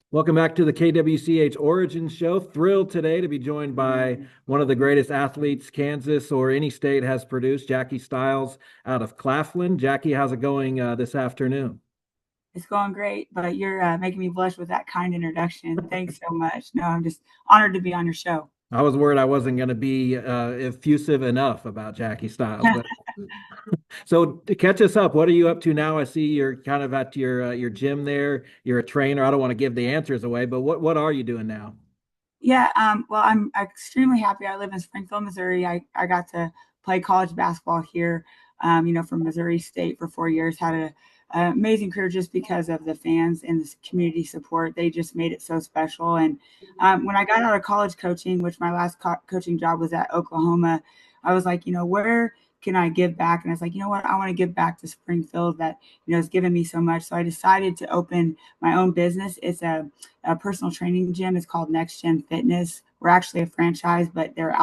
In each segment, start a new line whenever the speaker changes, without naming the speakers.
Welcome back to the KWCH Origins Show. Thrilled today to be joined by one of the greatest athletes Kansas or any state has produced, Jackie Stiles out of Claflin. Jackie, how's it going this afternoon?
It's going great, but you're making me blush with that kind introduction. Thanks so much. No, I'm just honored to be on your show.
I was worried I wasn't going to be effusive enough about Jackie Stiles, but so to catch us up, what are you up to now? I see you're kind of at your gym there. You're a trainer. I don't want to give the answers away, but what are you doing now?
Yeah, well, I'm extremely happy. I live in Springfield, Missouri. I got to play college basketball here, from Missouri State for 4 years. Had an amazing career just because of the fans and the community support. They just made it so special. And when I got out of college coaching, which my last coaching job was at Oklahoma, I was like, where can I give back? And I was like, you know what? I want to give back to Springfield that, has given me so much. So I decided to open my own business. It's a personal training gym. It's called Next Gen Fitness. We're actually a franchise, but they're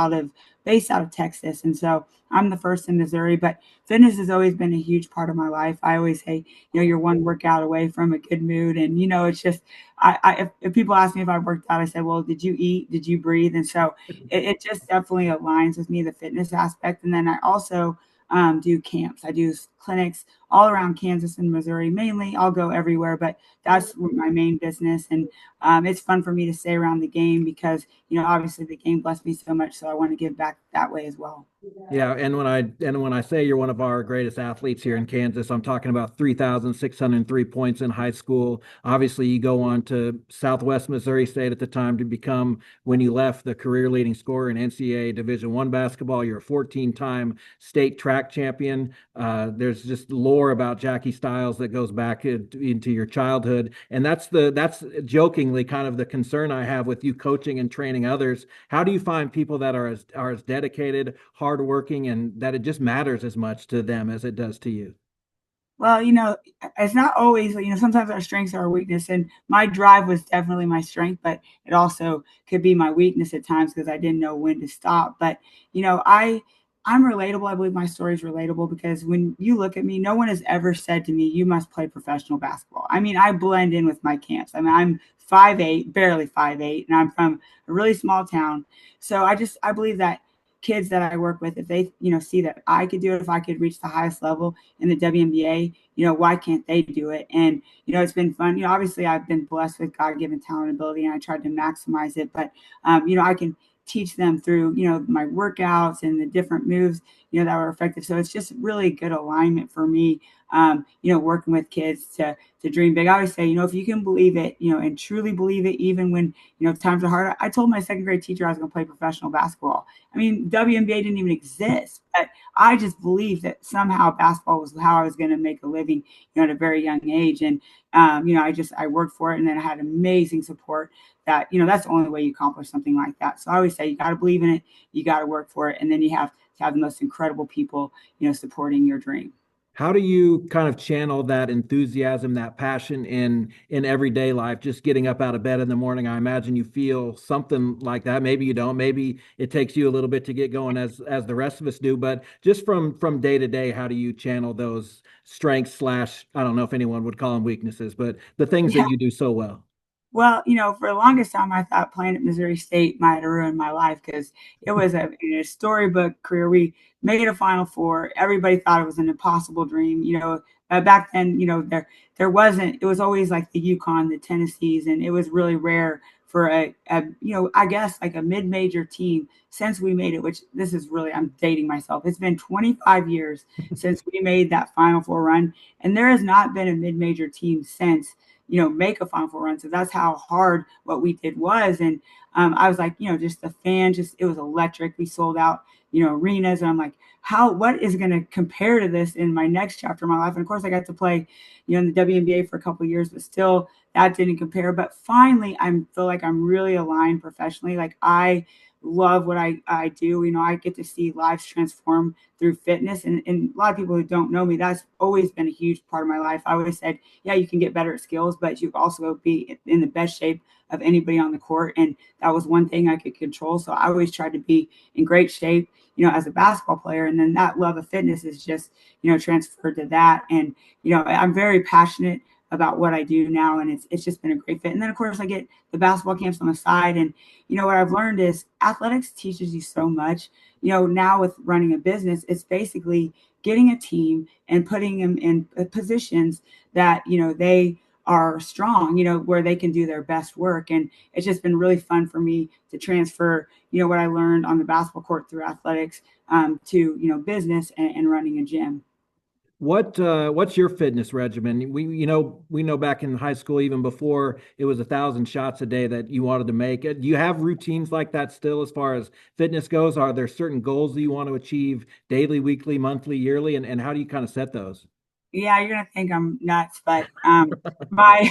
based out of Texas. And so I'm the first in Missouri, but fitness has always been a huge part of my life. I always say, you're one workout away from a good mood. And, it's just, if people ask me if I worked out, I said, well, did you eat? Did you breathe? And so it just definitely aligns with me, the fitness aspect. And then I also do camps. I do clinics all around Kansas and Missouri. Mainly, I'll go everywhere, but that's my main business. And it's fun for me to stay around the game because obviously the game blessed me so much, so I want to give back that way as well.
Yeah, and when I say you're one of our greatest athletes here in Kansas, I'm talking about 3,603 points in high school. Obviously, you go on to Southwest Missouri State at the time to become, when you left, the career leading scorer in NCAA Division One basketball. You're a 14-time state track champion. There's just lore about Jackie Stiles that goes back into your childhood, and that's jokingly kind of the concern I have with you coaching and training others. How do you find people that are as dedicated, hardworking, and that it just matters as much to them as it does to you?
Well, it's not always, sometimes our strengths are our weakness. And my drive was definitely my strength, but it also could be my weakness at times because I didn't know when to stop. But, I'm relatable. I believe my story is relatable because when you look at me, no one has ever said to me, you must play professional basketball. I mean, I blend in with my camps. I mean, I'm 5'8", barely 5'8", and I'm from a really small town. So I believe that kids that I work with, if they, see that I could do it, if I could reach the highest level in the WNBA, why can't they do it? And, it's been fun. Obviously I've been blessed with God given talent and ability and I tried to maximize it, but, I can teach them through, my workouts and the different moves, that were effective. So it's just really good alignment for me, working with kids to dream big. I always say, if you can believe it, and truly believe it, even when, times are hard. I told my second grade teacher I was going to play professional basketball. I mean, WNBA didn't even exist, but I just believed that somehow basketball was how I was going to make a living, at a very young age. And, I worked for it and then I had amazing support that, that's the only way you accomplish something like that. So I always say, you got to believe in it, you got to work for it. And then you have to have the most incredible people, supporting your dream.
How do you kind of channel that enthusiasm, that passion in everyday life, just getting up out of bed in the morning? I imagine you feel something like that. Maybe you don't. Maybe it takes you a little bit to get going as the rest of us do, but just from day to day, how do you channel those strengths slash, I don't know if anyone would call them weaknesses, but the things that
Yeah.
you do so well?
Well, for the longest time, I thought playing at Missouri State might have ruined my life because it was a storybook career. We made a Final Four. Everybody thought it was an impossible dream. Back then, there wasn't. It was always like the Yukon, the Tennessees, and it was really rare for I guess like a mid-major team since we made it. Which this is really, I'm dating myself. It's been 25 years since we made that Final Four run, and there has not been a mid-major team since make a Final Four run. So that's how hard what we did was. And I was like, just the fan, just it was electric. We sold out, arenas. And I'm like, what is going to compare to this in my next chapter of my life? And of course, I got to play, in the WNBA for a couple of years, but still that didn't compare. But finally, I feel like I'm really aligned professionally. Like I love what I do. I get to see lives transform through fitness. And a lot of people who don't know me, that's always been a huge part of my life. I always said, yeah, you can get better at skills, but you also be in the best shape of anybody on the court. And that was one thing I could control. So I always tried to be in great shape, as a basketball player. And then that love of fitness is just, transferred to that. And, I'm very passionate about what I do now, and it's just been a great fit. And then of course I get the basketball camps on the side, and what I've learned is athletics teaches you so much. Now with running a business, it's basically getting a team and putting them in positions that they are strong, where they can do their best work. And it's just been really fun for me to transfer, what I learned on the basketball court through athletics to, business and running a gym.
What's your fitness regimen? We know back in high school, even before it was 1,000 shots a day that you wanted to make. Do you have routines like that still as far as fitness goes? Are there certain goals that you want to achieve daily, weekly, monthly, yearly, and how do you kind of set those?
Yeah, you're gonna think I'm nuts, but my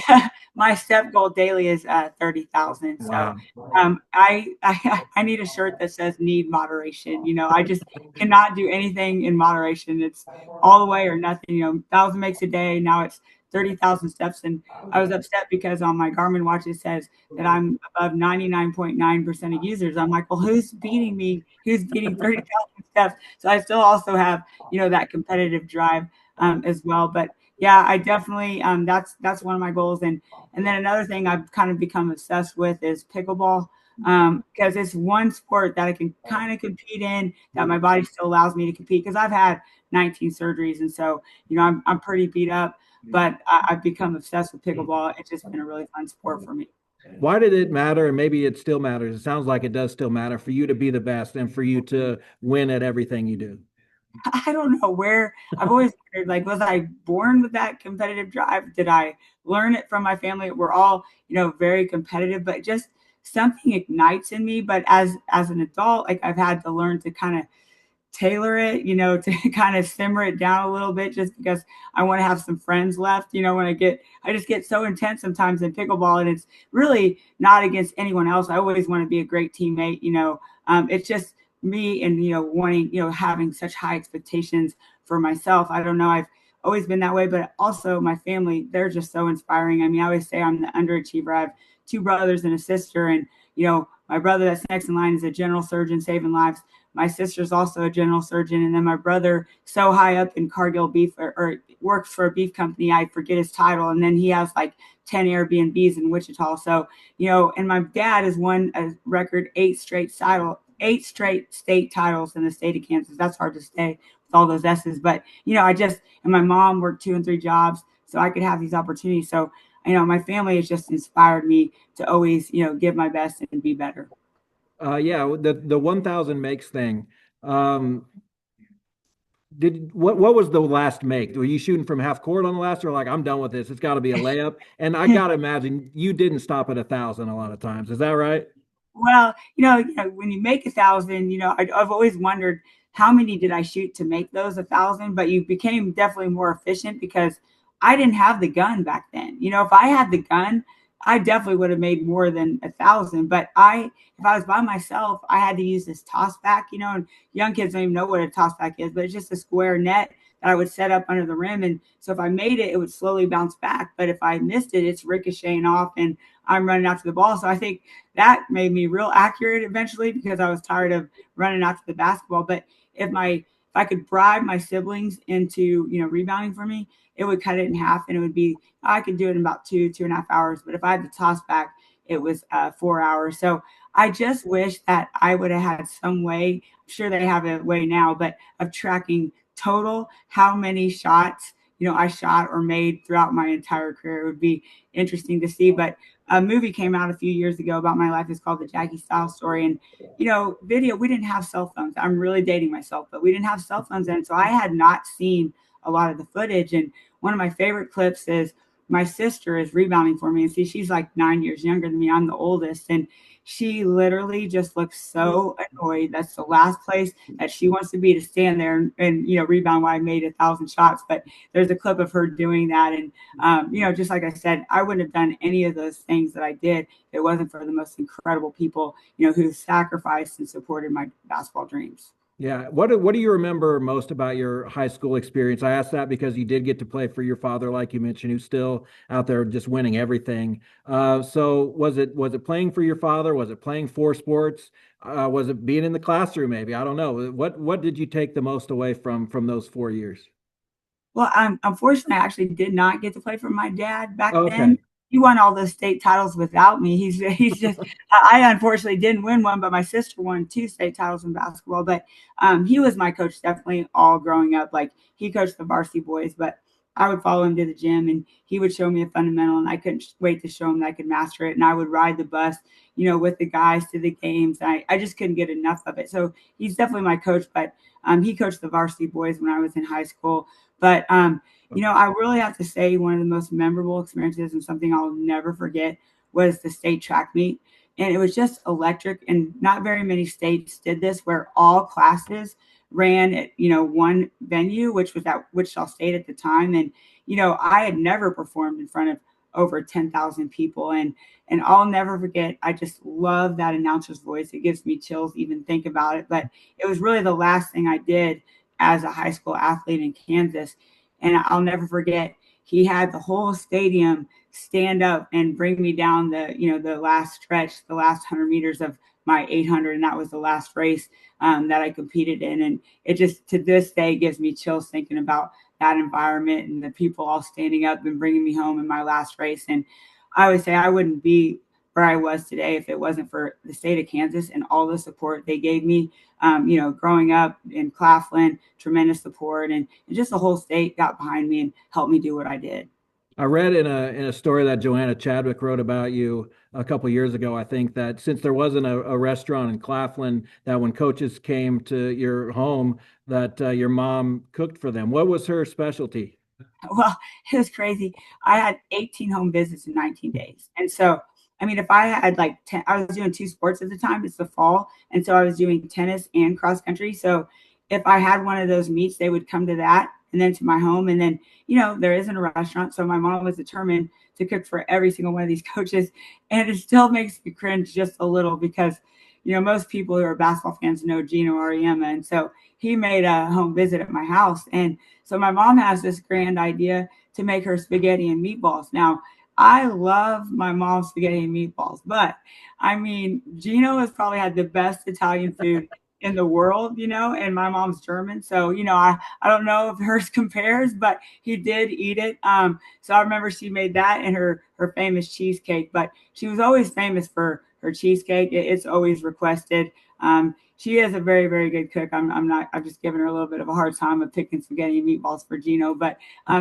my step goal daily is 30,000. So
Wow.
I need a shirt that says "Need moderation." I just cannot do anything in moderation. It's all the way or nothing. 1,000 makes a day. Now it's 30,000 steps, and I was upset because on my Garmin watch it says that I'm above 99.9% of users. I'm like, well, who's beating me? Who's beating 30,000 steps? So I still also have that competitive drive as well. But yeah, I definitely that's one of my goals. And then another thing I've kind of become obsessed with is pickleball because it's one sport that I can kind of compete in that my body still allows me to compete because I've had 19 surgeries and so I'm pretty beat up. But I've become obsessed with pickleball. It's just been a really fun sport for me.
Why did it matter? And maybe it still matters. It sounds like it does still matter for you to be the best and for you to win at everything you do.
I don't know where I've always wondered, like, was I born with that competitive drive? Did I learn it from my family? We're all, very competitive, but just something ignites in me. But as an adult, like I've had to learn to kind of tailor it, to kind of simmer it down a little bit just because I want to have some friends left. When I just get so intense sometimes in pickleball and it's really not against anyone else. I always want to be a great teammate, it's just me and, wanting, having such high expectations for myself. I don't know. I've always been that way, but also my family, they're just so inspiring. I mean, I always say I'm the underachiever. I have two brothers and a sister, and, my brother that's next in line is a general surgeon saving lives. My sister's also a general surgeon, and then my brother so high up in Cargill Beef or works for a beef company, I forget his title, and then he has like 10 Airbnbs in Wichita. So and my dad has won a record eight straight state titles in the state of Kansas. That's hard to say with all those S's, but and my mom worked 2 and 3 jobs, so I could have these opportunities. So my family has just inspired me to always give my best and be better.
Yeah, the 1,000 makes thing. Um, what was the last make? Were you shooting from half court on the last, or like I'm done with this? It's got to be a layup. And I gotta imagine you didn't stop at 1,000 a lot of times. Is that right?
Well, when you make 1,000, I've always wondered how many did I shoot to make those 1,000, but you became definitely more efficient because I didn't have the gun back then. If I had the gun, I definitely would have made more than 1,000. But if I was by myself, I had to use this toss back, and young kids don't even know what a toss back is, but it's just a square net that I would set up under the rim. And so if I made it, it would slowly bounce back. But if I missed it, it's ricocheting off and I'm running after the ball. So I think that made me real accurate eventually because I was tired of running after the basketball. But if I could bribe my siblings into rebounding for me, it would cut it in half, and it would be I could do it in about 2.5 hours. But if I had to toss back, it was 4 hours. So I just wish that I would have had some way. I'm sure they have a way now, but of tracking total how many shots I shot or made throughout my entire career. It would be interesting to see. But a movie came out a few years ago about my life. It's called the Jackie Stiles story. And video, we didn't have cell phones. I'm really dating myself, but we didn't have cell phones then. So I had not seen a lot of the footage. And one of my favorite clips is my sister is rebounding for me. And see, she's like 9 years younger than me. I'm the oldest. And she literally just looks so annoyed. That's the last place that she wants to be, to stand there and rebound while I made 1,000 shots. But there's a clip of her doing that. And, just like I said, I wouldn't have done any of those things that I did if it wasn't for the most incredible people, who sacrificed and supported my basketball dreams.
Yeah. What do you remember most about your high school experience? I asked that because you did get to play for your father, like you mentioned, who's still out there just winning everything. So was it playing for your father? Was it playing for sports? Was it being in the classroom? Maybe I don't know. What did you take the most away from those 4 years?
Well, unfortunately, I actually did not get to play for my dad back then.
Okay.
He won all those state titles without me. He's just I unfortunately didn't win one, but my sister won two state titles in basketball. But he was my coach definitely all growing up. Like he coached the varsity boys, but I would follow him to the gym and he would show me a fundamental and I couldn't wait to show him that I could master it. And I would ride the bus, with the guys to the games. I just couldn't get enough of it. So he's definitely my coach, but he coached the varsity boys when I was in high school. But I really have to say one of the most memorable experiences and something I'll never forget was the state track meet. And it was just electric. And not very many states did this where all classes ran at, one venue, which was at Wichita State at the time. And, I had never performed in front of over 10,000 people. And I'll never forget, I just love that announcer's voice. It gives me chills even think about it. But it was really the last thing I did as a high school athlete in Kansas. And I'll never forget, he had the whole stadium stand up and bring me down the last stretch, the last 100 meters of my 800. And that was the last race that I competed in. And it just to this day gives me chills thinking about that environment and the people all standing up and bringing me home in my last race. And I would say I wouldn't be where I was today if it wasn't for the state of Kansas and all the support they gave me. Growing up in Claflin, tremendous support, and just the whole state got behind me and helped me do what I did.
I read in a story that Joanna Chadwick wrote about you a couple years ago, I think that since there wasn't a restaurant in Claflin, that when coaches came to your home, that your mom cooked for them. What was her specialty?
Well, it was crazy. I had 18 home visits in 19 days. And so, I mean, if I had like 10, I was doing two sports at the time, it's the fall. And so I was doing tennis and cross country. So if I had one of those meets, they would come to that and then to my home. And then, there isn't a restaurant. So my mom was determined to cook for every single one of these coaches. And it still makes me cringe just a little because, most people who are basketball fans know Gino Auriemma. And so he made a home visit at my house. And so my mom has this grand idea to make her spaghetti and meatballs. Now, I love my mom's spaghetti and meatballs, but I mean, Gino has probably had the best Italian food in the world, and my mom's German. So, I don't know if hers compares, but he did eat it. So I remember she made that and her famous cheesecake, but she was always famous for her cheesecake. It's always requested. She is a very, very good cook. I'm just giving her a little bit of a hard time of picking spaghetti and meatballs for Gino, but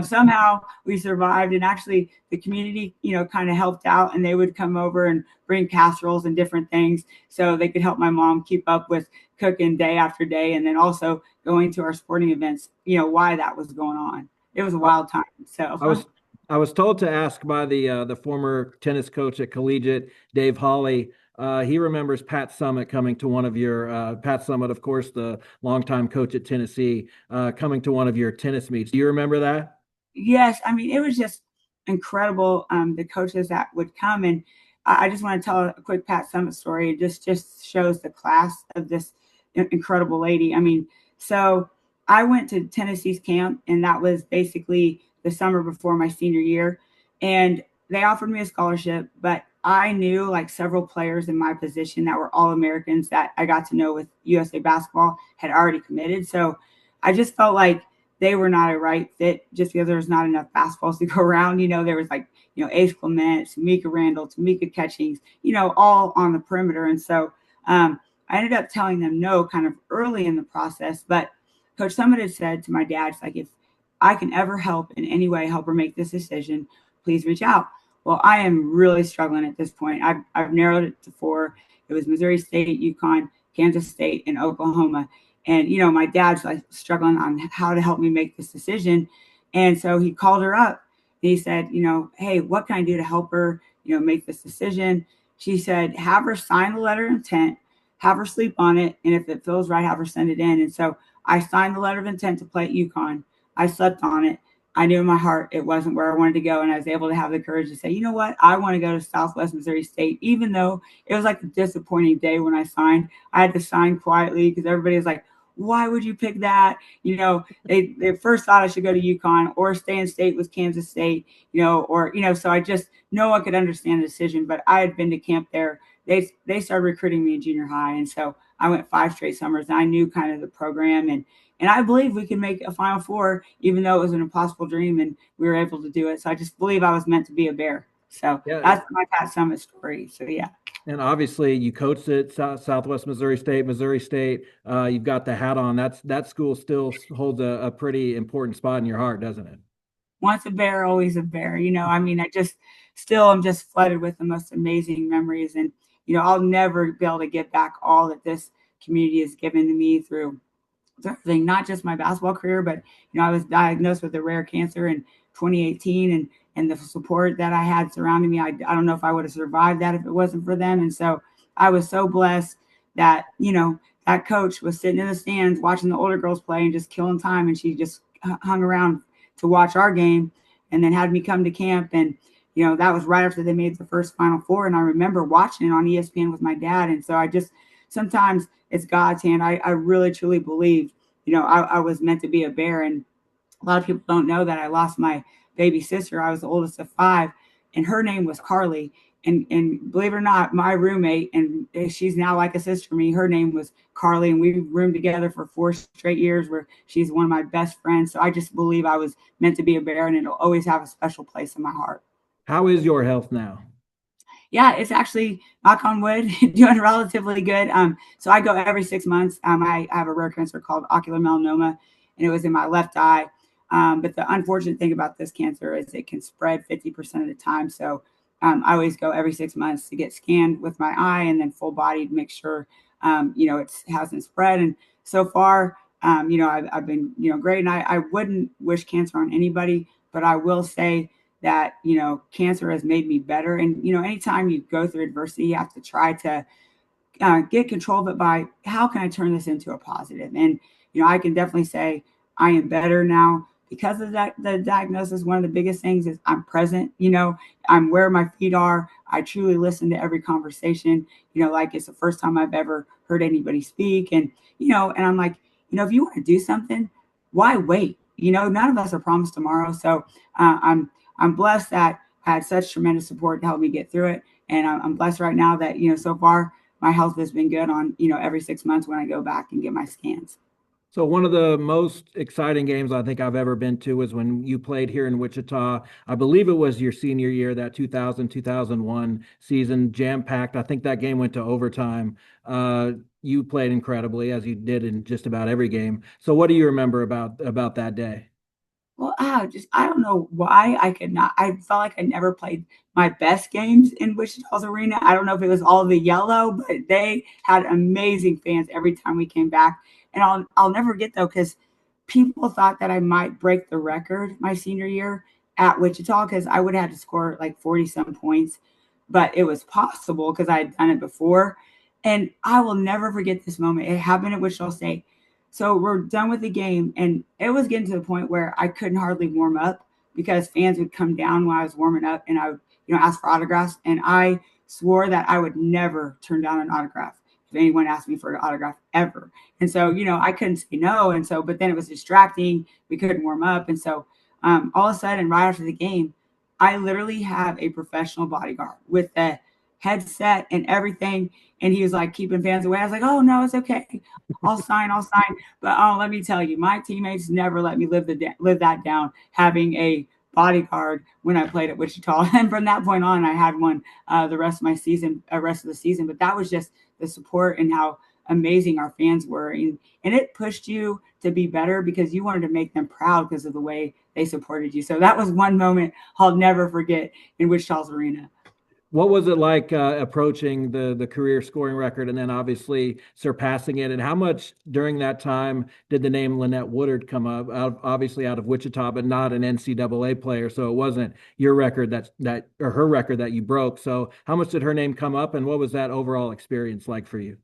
somehow we survived. And actually the community, kind of helped out and they would come over and bring casseroles and different things so they could help my mom keep up with cooking day after day. And then also going to our sporting events, why that was going on. It was a wild time. So
I was I was told to ask by the former tennis coach at Collegiate, Dave Hawley. He remembers Pat Summitt coming to one of your Pat Summitt, of course, the longtime coach at Tennessee, coming to one of your tennis meets. Do you remember that?
yes, I mean, it was just incredible. The coaches that would come, and I just want to tell a quick Pat Summitt story. It just shows the class of this incredible lady. I mean, so I went to Tennessee's camp, and that was basically the summer before my senior year, and they offered me a scholarship, but I knew like several players in my position that were all Americans that I got to know with USA basketball had already committed. So I just felt like they were not a right fit just because there was not enough basketballs to go around. There was like, Ace Clement, Tamika Randall, Tamika Catchings, all on the perimeter. And so I ended up telling them no kind of early in the process. But Coach Summit had said to my dad, it's like, if I can ever help in any way, help her make this decision, please reach out. Well, I am really struggling at this point. I've narrowed it to four. It was Missouri State, UConn, Kansas State, and Oklahoma. And, my dad's like struggling on how to help me make this decision. And so he called her up and he said, hey, what can I do to help her, make this decision? She said, have her sign the letter of intent, have her sleep on it. And if it feels right, have her send it in. And so I signed the letter of intent to play at UConn. I slept on it. I knew in my heart it wasn't where I wanted to go. And I was able to have the courage to say, you know what? I want to go to Southwest Missouri State, even though it was like a disappointing day when I signed. I had to sign quietly because everybody was like, why would you pick that? They first thought I should go to UConn or stay in state with Kansas State, so I just no one could understand the decision. But I had been to camp there. They started recruiting me in junior high. And so I went 5 straight summers and I knew kind of the program and And I believe we can make a Final Four, even though it was an impossible dream, and we were able to do it. So I just believe I was meant to be a Bear. So
Yeah,
that's my Pat Summit story. So yeah.
and obviously you coached at Southwest Missouri State, Missouri State. You've got the hat on. That school still holds a pretty important spot in your heart, doesn't it?
Once a Bear, always a Bear. I mean, I just still am just flooded with the most amazing memories. And, I'll never be able to get back all that this community has given to me through everything, not just my basketball career, but, I was diagnosed with a rare cancer in 2018, and the support that I had surrounding me, I don't know if I would have survived that if it wasn't for them. And so I was so blessed that, that coach was sitting in the stands watching the older girls play and just killing time. And she just hung around to watch our game and then had me come to camp. And, that was right after they made the first Final Four. And I remember watching it on ESPN with my dad. And so I just, sometimes it's God's hand. I really, truly believe, I was meant to be a Bear. And a lot of people don't know that I lost my baby sister. I was the oldest of five, and her name was Carly. And believe it or not, my roommate, and she's now like a sister to me, her name was Carly, and we roomed together for 4 straight years where she's one of my best friends. So I just believe I was meant to be a Bear, and it'll always have a special place in my heart.
How is your health now?
Yeah, it's actually, knock on wood, doing relatively good. So I go every 6 months. I have a rare cancer called ocular melanoma, and it was in my left eye. But the unfortunate thing about this cancer is it can spread 50% of the time. So I always go every 6 months to get scanned with my eye and then full body to make sure, it hasn't spread. And so far, I've been, great. And I wouldn't wish cancer on anybody, but I will say that, cancer has made me better. And, anytime you go through adversity, you have to try to get control of it by how can I turn this into a positive? And, I can definitely say I am better now because of that. The diagnosis, one of the biggest things is I'm present, I'm where my feet are. I truly listen to every conversation, like it's the first time I've ever heard anybody speak. And, and I'm like, if you want to do something, why wait? None of us are promised tomorrow. So I'm blessed that I had such tremendous support to help me get through it. And I'm blessed right now that, so far my health has been good on, every 6 months when I go back and get my scans.
So one of the most exciting games I think I've ever been to was when you played here in Wichita. I believe it was your senior year, that 2000-2001 season, jam-packed. I think that game went to overtime. You played incredibly, as you did in just about every game. So what do you remember about that day?
Well, I don't know why I could not. I felt like I never played my best games in Wichita's arena. I don't know if it was all the yellow, but they had amazing fans every time we came back. And I'll never get though, because people thought that I might break the record my senior year at Wichita because I would have had to score like 40 some points, but it was possible because I had done it before. And I will never forget this moment. It happened at Wichita State. So we're done with the game, and it was getting to the point where I couldn't hardly warm up because fans would come down while I was warming up, and I would, ask for autographs. And I swore that I would never turn down an autograph if anyone asked me for an autograph ever. And so, I couldn't say no. And so, but then it was distracting. We couldn't warm up, and so all of a sudden, right after the game, I literally have a professional bodyguard with a headset and everything. And he was like keeping fans away. I was like, oh no, it's okay. I'll sign. But let me tell you, my teammates never let me live that down. Having a bodyguard when I played at Wichita, and from that point on, I had one the rest of the season. But that was just the support and how amazing our fans were, and it pushed you to be better because you wanted to make them proud because of the way they supported you. So that was one moment I'll never forget in Wichita's arena.
What was it like approaching the career scoring record and then obviously surpassing it? And how much during that time did the name Lynette Woodard come up? Obviously out of Wichita, but not an NCAA player, so it wasn't your record that or her record that you broke. So how much did her name come up, and what was that overall experience like for you?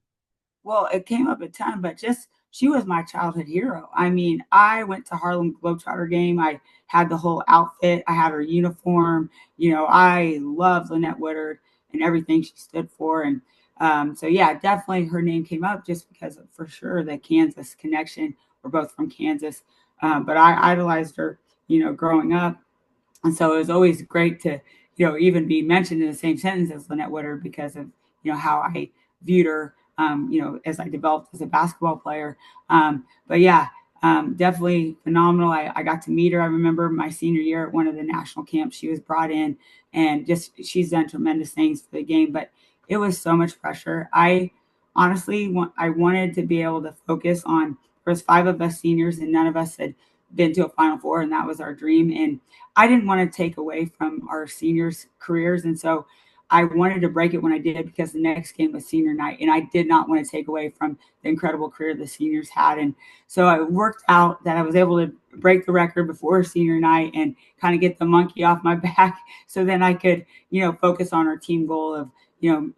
Well, it came up a ton, but just she was my childhood hero. I mean, I went to Harlem Globetrotter game. I had the whole outfit. I had her uniform. I loved Lynette Woodard and everything she stood for. And so, yeah, definitely her name came up just because of, for sure, the Kansas connection. We're both from Kansas. But I idolized her, growing up. And so it was always great to, even be mentioned in the same sentence as Lynette Woodard because of, how I viewed her, as I developed as a basketball player. But yeah, Definitely phenomenal. I got to meet her. I remember my senior year at one of the national camps. She was brought in, and just she's done tremendous things for the game. But it was so much pressure. I honestly I wanted to be able to focus on. There was five of us seniors, and none of us had been to a Final Four, and that was our dream. And I didn't want to take away from our seniors' careers, and so I wanted to break it when I did because the next game was senior night, and I did not want to take away from the incredible career the seniors had. And so it worked out that I was able to break the record before senior night and kind of get the monkey off my back. So then I could, focus on our team goal of,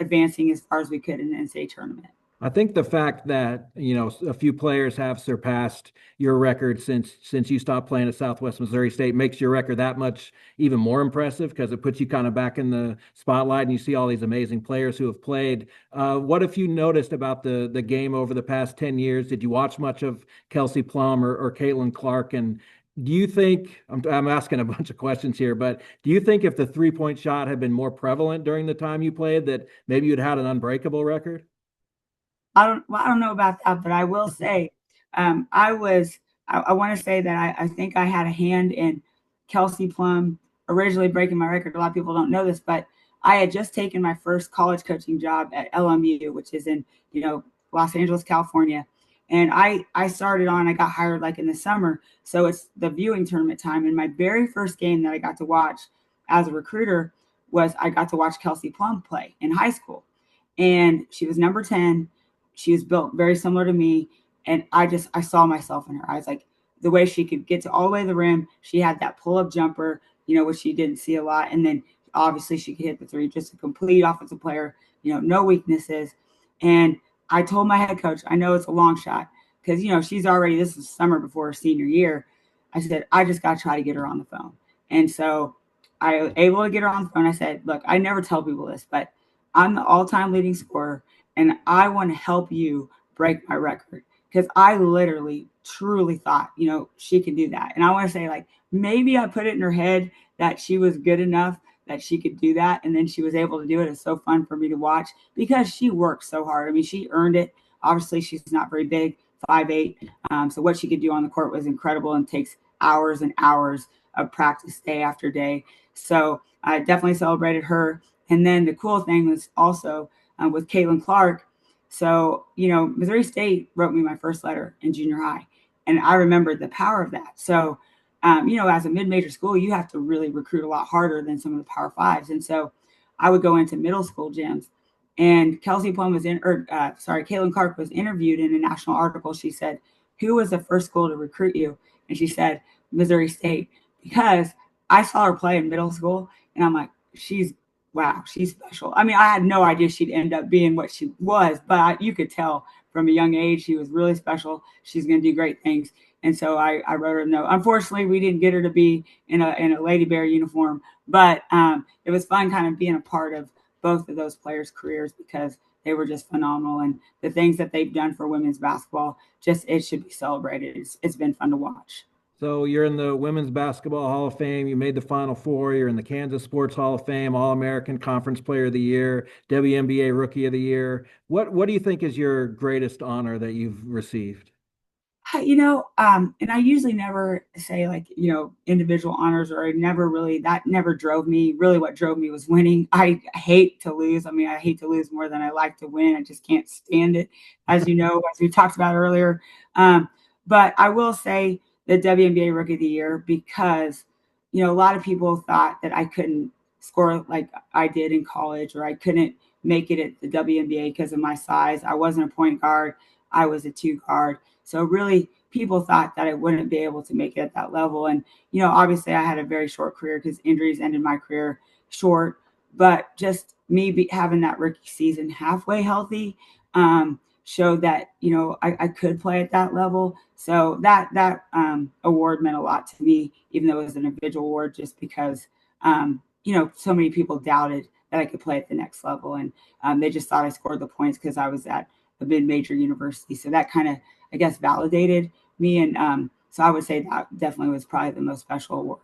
advancing as far as we could in the NCAA tournament.
I think the fact that, a few players have surpassed your record since you stopped playing at Southwest Missouri State makes your record that much even more impressive because it puts you kind of back in the spotlight and you see all these amazing players who have played. What have you noticed about the game over the past 10 years? Did you watch much of Kelsey Plum or Caitlin Clark? And do you think I'm asking a bunch of questions here, but do you think if the 3-point shot had been more prevalent during the time you played, that maybe you'd had an unbreakable record?
I don't know about that, but I will say, I want to say that I think I had a hand in Kelsey Plum originally breaking my record. A lot of people don't know this, but I had just taken my first college coaching job at LMU, which is in, Los Angeles, California. And I started on, I got hired like in the summer. So it's the viewing tournament time. And my very first game that I got to watch as a recruiter was I got to watch Kelsey Plum play in high school. And she was number 10. She was built very similar to me. And I saw myself in her. I was like, the way she could get to all the way to the rim, she had that pull up jumper, which she didn't see a lot. And then obviously she could hit the three, just a complete offensive player, no weaknesses. And I told my head coach, I know it's a long shot because, she's already, this is summer before her senior year. I said, I just got to try to get her on the phone. And so I was able to get her on the phone. I said, look, I never tell people this, but I'm the all time leading scorer and I want to help you break my record because I literally truly thought, she could do that. And I want to say, like, maybe I put it in her head that she was good enough that she could do that. And then she was able to do it. It's so fun for me to watch because she worked so hard. I mean, she earned it. Obviously, she's not very big, 5'8". So what she could do on the court was incredible and takes hours and hours of practice day after day. So I definitely celebrated her. And then the cool thing was also with Caitlin Clark. So, Missouri State wrote me my first letter in junior high. And I remembered the power of that. So, as a mid-major school, you have to really recruit a lot harder than some of the Power Fives. And so I would go into middle school gyms. And Kelsey Plum was Caitlin Clark was interviewed in a national article. She said, who was the first school to recruit you? And she said, Missouri State, because I saw her play in middle school. And I'm like, wow, she's special. I mean, I had no idea she'd end up being what she was, but you could tell from a young age she was really special. She's going to do great things. And so I wrote her a note. Unfortunately, we didn't get her to be in a Lady Bear uniform, but it was fun kind of being a part of both of those players' careers because they were just phenomenal. And the things that they've done for women's basketball, it should be celebrated. It's been fun to watch.
So you're in the Women's Basketball Hall of Fame. You made the Final Four. You're in the Kansas Sports Hall of Fame, All-American Conference Player of the Year, WNBA Rookie of the Year. What do you think is your greatest honor that you've received?
And I usually never say like, individual honors or that never drove me. Really what drove me was winning. I hate to lose. I mean, I hate to lose more than I like to win. I just can't stand it, as you know, as we talked about earlier. But I will say the WNBA Rookie of the Year because, a lot of people thought that I couldn't score like I did in college or I couldn't make it at the WNBA because of my size. I wasn't a point guard. I was a two guard. So really, people thought that I wouldn't be able to make it at that level. And, obviously I had a very short career because injuries ended my career short. But just me having that rookie season halfway healthy showed that, I could play at that level. So that award meant a lot to me, even though it was an individual award, just because, so many people doubted that I could play at the next level. And they just thought I scored the points because I was at a mid-major university. So that kind of, I guess, validated me. And so I would say that definitely was probably the most special award.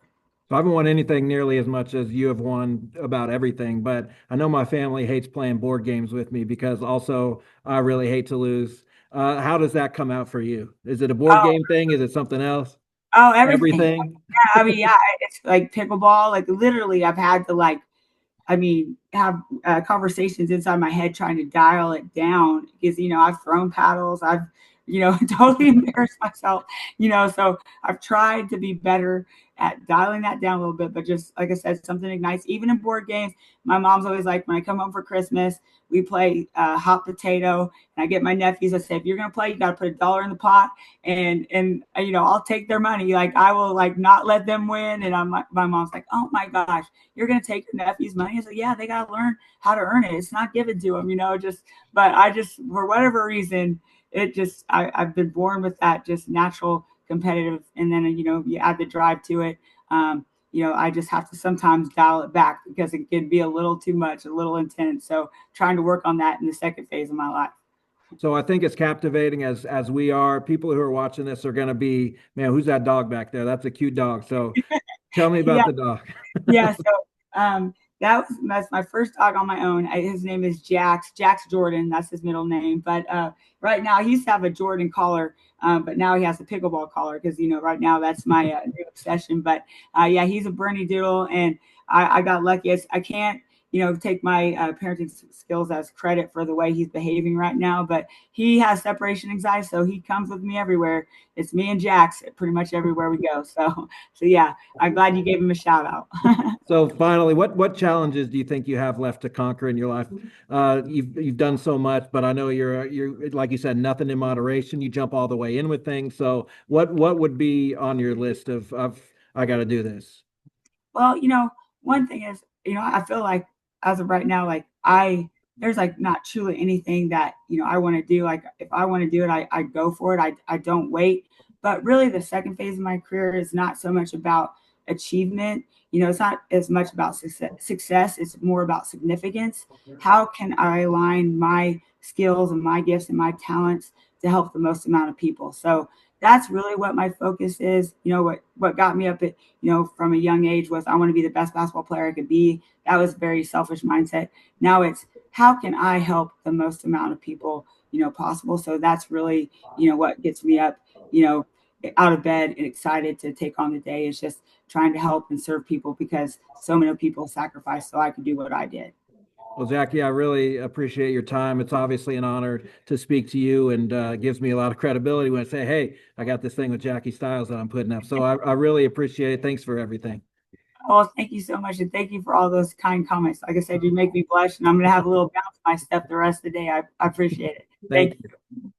So I haven't won anything nearly as much as you have won about everything, but I know my family hates playing board games with me because also I really hate to lose. How does that come out for you? Is it a board
Oh,
game thing? Is it something else?
oh, everything.
Everything?
Yeah, I mean, yeah, it's like pickleball. Like literally, I've had to like have conversations inside my head trying to dial it down because, I've thrown paddles. I've, totally embarrassed myself, so I've tried to be better at dialing that down a little bit. But just like I said, something ignites, even in board games. My mom's always like, when I come home for Christmas, we play hot potato. And I get my nephews, I say, if you're going to play, you got to put $1 in the pot. And I'll take their money. Like, I will like not let them win. And my mom's like, oh my gosh, you're going to take your nephew's money. I said, yeah, they got to learn how to earn it. It's not given to them, but I just, for whatever reason, I've been born with that just natural competitive. And then, you add the drive to it. I just have to sometimes dial it back because it can be a little too much, a little intense. So trying to work on that in the second phase of my life.
So I think it's captivating as we are. People who are watching this are going to be, man, who's that dog back there? That's a cute dog. So tell me
Yeah.
about the dog.
Yeah. So um, that's my first dog on my own. His name is Jax. Jax Jordan. That's his middle name. But right now he used to have a Jordan collar, but now he has a pickleball collar because right now that's my new obsession. But yeah, he's a Bernie Doodle, and I got lucky. I can't take my parenting skills as credit for the way he's behaving right now, but he has separation anxiety, so he comes with me everywhere. It's me and Jax pretty much everywhere we go. So yeah, I'm glad you gave him a shout out.
So finally, what challenges do you think you have left to conquer in your life? You've done so much, but I know you're like you said, nothing in moderation. You jump all the way in with things. So what would be on your list of I got to do this?
Well, one thing is, I feel like as of right now, like there's like not truly anything that, I want to do. Like if I want to do it, I go for it. I don't wait. But really the second phase of my career is not so much about achievement. It's not as much about success. It's more about significance. How can I align my skills and my gifts and my talents to help the most amount of people? So that's really what my focus is. What got me up at from a young age was I want to be the best basketball player I could be. That was a very selfish mindset. Now it's how can I help the most amount of people, possible. So that's really, what gets me up, you know, out of bed and excited to take on the day is just trying to help and serve people because so many people sacrificed so I could do what I did.
Well, Jackie, I really appreciate your time. It's obviously an honor to speak to you and gives me a lot of credibility when I say, hey, I got this thing with Jackie Stiles that I'm putting up. So I really appreciate it. Thanks for everything.
Oh, thank you so much. And thank you for all those kind comments. Like I said, you make me blush and I'm going to have a little bounce my step the rest of the day. I appreciate it.
Thank
Thank
you.
you.